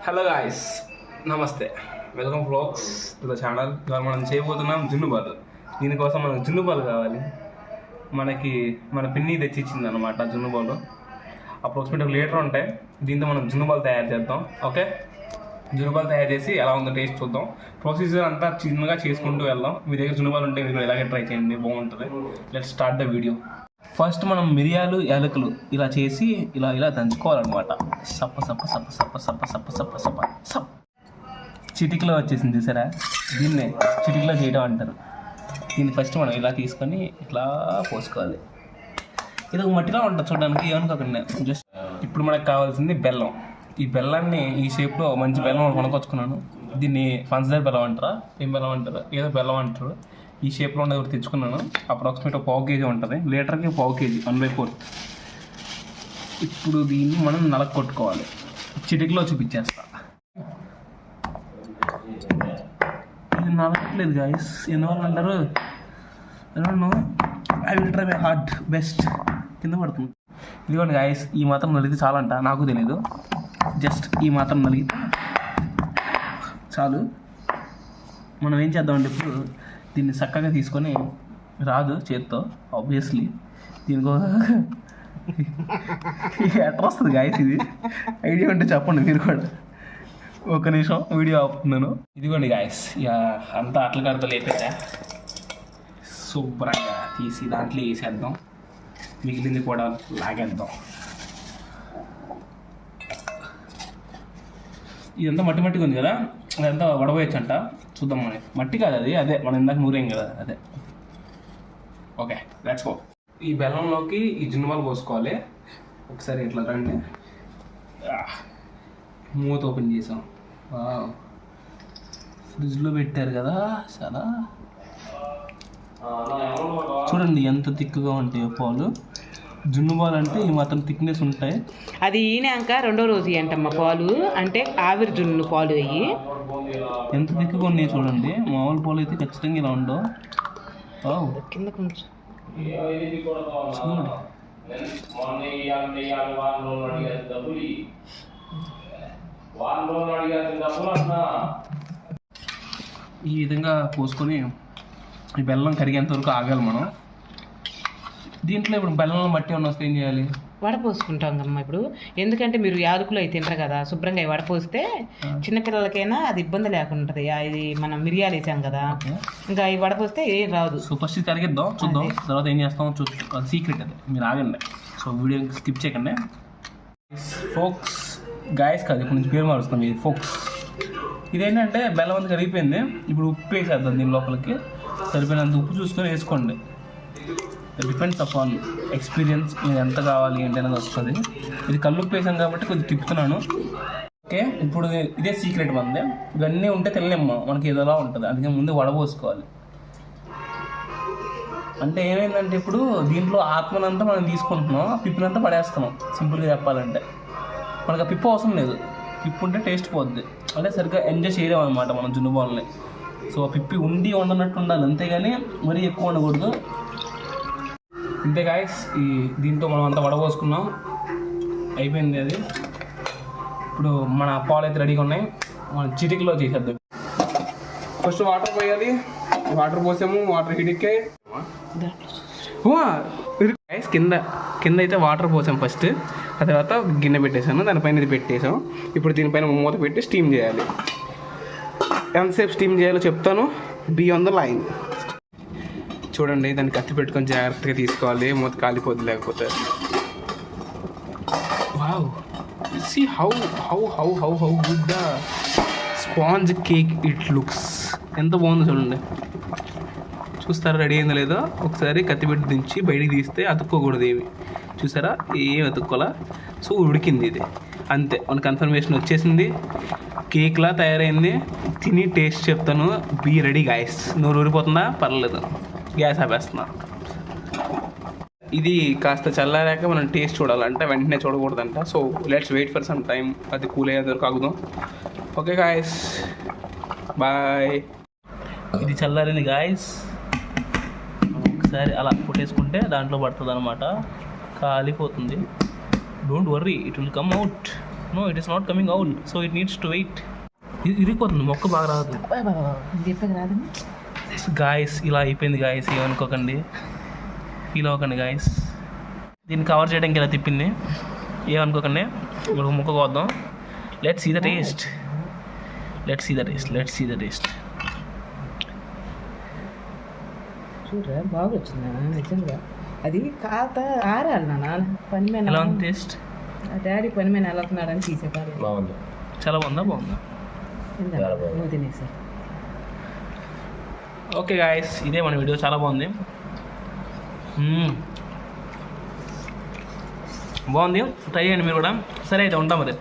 Hello guys, నమస్తే, welcome blogs to the channel. ఇవాళ మనం చేయబోతున్నాం జున్ను బాల్. దీనికోసం మనకు జున్ను బాల్ కావాలి. మన పిన్ని తెచ్చిచ్చింది అనమాట జున్ను బాల్. అప్రాక్సిమేట్ 1 లీటర్ ఉంటాయి. దీంతో మనం జున్ను బాల్ తయారు చేద్దాం. ఓకే, జున్ను బాల్ తయారు చేసి ఎలా ఉందో టేస్ట్ చూద్దాం. ప్రొసీజర్ అంతా చిన్నగా చేసుకుంటూ వెళ్దాం. మీ దగ్గర జున్ను బాల్ ఉంటే మీరు ఇలాగే ట్రై చేయండి, బాగుంటుంది. Let's start the video. First మనం మిరియాలు యాలకులు ఇలా చేసి ఇలా దంచుకోవాలన్నమాట. సప్ప సప్ప సప్ప సప్ప సప్ప సప్ప సప్ప సప్ప సప్ చిటికలో వచ్చేసింది చూసారా? దీన్నే చిటికలో చేయడం అంటారు. దీన్ని ఫస్ట్ మనం ఇలా తీసుకొని ఇట్లా పోసుకోవాలి. ఇది ఒక మట్టిలో ఉంటుంది చూడడానికి, ఏమనుకోకుండా. జస్ట్ ఇప్పుడు మనకు కావాల్సింది బెల్లం. ఈ బెల్లాన్ని ఈ షేప్లో మంచి బెల్లం కొనుక్కొచ్చుకున్నాను. దీన్ని పంచదార బెల్లం అంటారా, ఏం బెల్లం అంటారు, ఏదో బెల్లం అంటారు. ఈ షేప్లో ఉండేది ఒకటి తెచ్చుకున్నాను. అప్రాక్సిమేట్ 1/4 కేజీ ఉంటుంది. లీటర్కి 1/4 కేజీ, 1/4. ఇప్పుడు దీన్ని మనం నలక కొట్టుకోవాలి. చిటికలో చూపించేస్తా. ఇది నలకట్లేదు గాయస్, ఎందువల్ల అంటారు? I will try my heart best. కింద పడుతుంది. ఇదిగోండి గాయస్, ఈ మాత్రం నలిగితే చాలంట, నాకు తెలీదు. జస్ట్ ఈ మాత్రం నలిగితే చాలు. మనం ఏం చేద్దామంటే ఇప్పుడు దీన్ని చక్కగా తీసుకొని, రాదు చేత్తో ఆబ్వియస్లీ, దీనికో ఎట్లా వస్తుంది గాయస్? ఇది ఐడియా ఉంటే చెప్పండి మీరు కూడా. ఒక నిమిషం వీడియో ఆపుతున్నాను. ఇదిగోండి గాయస్, ఇక అంతా అట్ల కడత లేపేసా. శుభ్రంగా తీసి దాంట్లో వేసేద్దాం. మిగిలింది కూడా లాగేద్దాం. ఇదంతా మట్టి మట్టిగా ఉంది కదా, అదంతా వడబోయచ్చు అంట. చూద్దాం. మనం మట్టి కాదు అది, అదే మనం ఇందాక నూరేం కదా, అదే. Okay, let's go. ఈ బెల్లంలోకి ఈ జున్ను బాల్ పోసుకోవాలి. ఒకసారి ఇట్లా రండి. మూత ఓపెన్ చేసాం. ఫ్రిడ్జ్లో పెట్టారు కదా, చాలా చూడండి ఎంత థిక్గా ఉంటాయో పాలు. జున్ను పాలు అంటే ఈ మాత్రం థిక్నెస్ ఉంటాయి. అది ఈనాక 2వ రోజు అంటమ్మ పాలు, అంటే ఆవిరి జున్ను పాలు అయ్యి ఎంత థిక్గా ఉన్నాయి చూడండి. మామూలు పాలు అయితే ఖచ్చితంగా ఇలా ఉండవు. కింద కొంచెం ఈ విధంగా పోసుకొని ఈ బెల్లం కరిగేంత వరకు ఆగాలి మనం. దీంట్లో ఇప్పుడు బెల్లంలో మట్టి ఉన్న వస్తే ఏం చేయాలి? వడపోసుకుంటాం కమ్మా ఇప్పుడు. ఎందుకంటే మీరు యాలకులు అయితే తింటారు కదా, శుభ్రంగా వడపోస్తే చిన్నపిల్లలకైనా అది ఇబ్బంది లేకుండా ఉంటుంది. ఇది మనం మిరియాలు వేసాం కదా, ఇంకా ఈ వడపోస్తే ఏం రాదు. సో ఫస్ట్ కరిగిద్దాం, చూద్దాం. తర్వాత ఏం చేస్తాం అది సీక్రెట్, అది మీరు ఆగండి. సో వీడియో స్కిప్ చేయకండి. ఫోక్స్ గాయస్ కాదు, ఇప్పుడు నుంచి పేరు మారుస్తాం. ఇది ఫోక్స్. ఇదేంటంటే బెల్లం అంతా కరిగిపోయింది. ఇప్పుడు ఉప్పు వేసేద్దాం దీని లోపలికి. సరిపోయినంత ఉప్పు చూసుకొని వేసుకోండి. డిపెండ్స్ అపాన్ ఎక్స్పీరియన్స్, మీరు ఎంత కావాలి ఏంటి అనేది వస్తుంది. ఇది కల్లుప్పు వేసాం కాబట్టి కొద్దిగా తిప్పుతున్నాను. ఓకే, ఇప్పుడు ఇదే సీక్రెట్ మంది. ఇవన్నీ ఉంటే తినలేమ్మా, మనకి ఏదోలా ఉంటుంది. అందుకే ముందు వడపోసుకోవాలి. అంటే ఏమైందంటే ఇప్పుడు దీంట్లో ఆత్మనంతా మనం తీసుకుంటున్నాం, పిప్పునంతా పడేస్తున్నాం. సింపుల్గా చెప్పాలంటే మనకు ఆ పిప్పు అవసరం లేదు. పిప్పు ఉంటే టేస్ట్ పోద్ది, అంటే సరిగ్గా ఎంజాయ్ చేయలేం అనమాట మనం జున్ను బాల్ని. సో ఆ పిప్పి ఉండనట్టు ఉండాలి, అంతేగాని మరీ ఎక్కువ ఉండకూడదు. ఇంతే గాయస్, దీంతో మనం అంతా వడపోసుకున్నాం. అయిపోయింది అది. ఇప్పుడు మన పాలు అయితే రెడీగా ఉన్నాయి. మనం చిటికలో చేసేద్దాం. ఫస్ట్ వాటర్ పోయాలి. వాటర్ పోసాము, వాటర్ హీట్కే గాయస్. కింద అయితే వాటర్ పోసాం ఫస్ట్. ఆ తర్వాత గిన్నె పెట్టేసాను, దానిపైన ఇది పెట్టేసాం. ఇప్పుడు దీనిపైన మూత పెట్టి స్టీమ్ చేయాలి. ఎంతసేపు స్టీమ్ చేయాలో చెప్తాను. Be on the line. చూడండి, దాన్ని కత్తి పెట్టుకొని జాగ్రత్తగా తీసుకోవాలి, మూత కాలిపోద్ది లేకపోతే. Wow, see how how how how how good the sponge cake it looks. ఎంత బాగుందో చూడండి. చూస్తారా రెడీ అయిందో లేదో? ఒకసారి కత్తి పెట్టి దించి బయటికి తీస్తే అతుక్కోకూడదు ఏమి. చూసారా, ఏం అతుక్కోలా. సో ఉడికింది ఇది, అంతే. మన కన్ఫర్మేషన్ వచ్చేసింది. కేక్లా తయారైంది. తిని టేస్ట్ చెప్తాను. Be ready guys. నూరు ఊరిపోతుందా? పర్లేదు, గ్యాస్ ఆపేస్తున్నా. ఇది కాస్త చల్లారాక మనం టేస్ట్ చూడాలంటే వెంటనే చూడకూడదంట. So let's wait for some time. అది కూల్ అయ్యే వరకు ఆగుదాం. Okay guys, bye. ఇది చల్లారింది గాయస్. ఒకసారి అలా కొట్టేసుకుంటే దాంట్లో పడుతుంది అనమాట. కాలిపోతుంది. Don't worry, it will come out. No it is not coming out, so it needs to wait. ఇరిగిపోతుంది, మొక్క బాగా రాదు చెప్పక రాదని. గాయస్. ఇలా అయిపోయింది గాయస్, ఏమనుకోకండి, ఫీల్ అవ్వకండి గాయస్. దీన్ని కవర్ చేయడానికి ఇలా తిప్పింది, ఏమనుకోకండి. ఇప్పుడు ముక్క కోద్దాం. Let's see the taste. చూడరా బాగా వచ్చింది నిజంగా. అది కాత ఆరాలి నాన్న పని మీద. ఎలా ఉంది టేస్ట్? డాడీ పని మీద వెళ్తున్నాడని తీసేపారు. బాగుంది. చాలా బాగుందా? నువ్వు తినేసా. ఓకే గాయస్, ఇదే మన వీడియో, చాలా బాగుంది. బాగుంది, ట్రై చేయండి మీరు కూడా. సరే అయితే ఉంటాం మరి.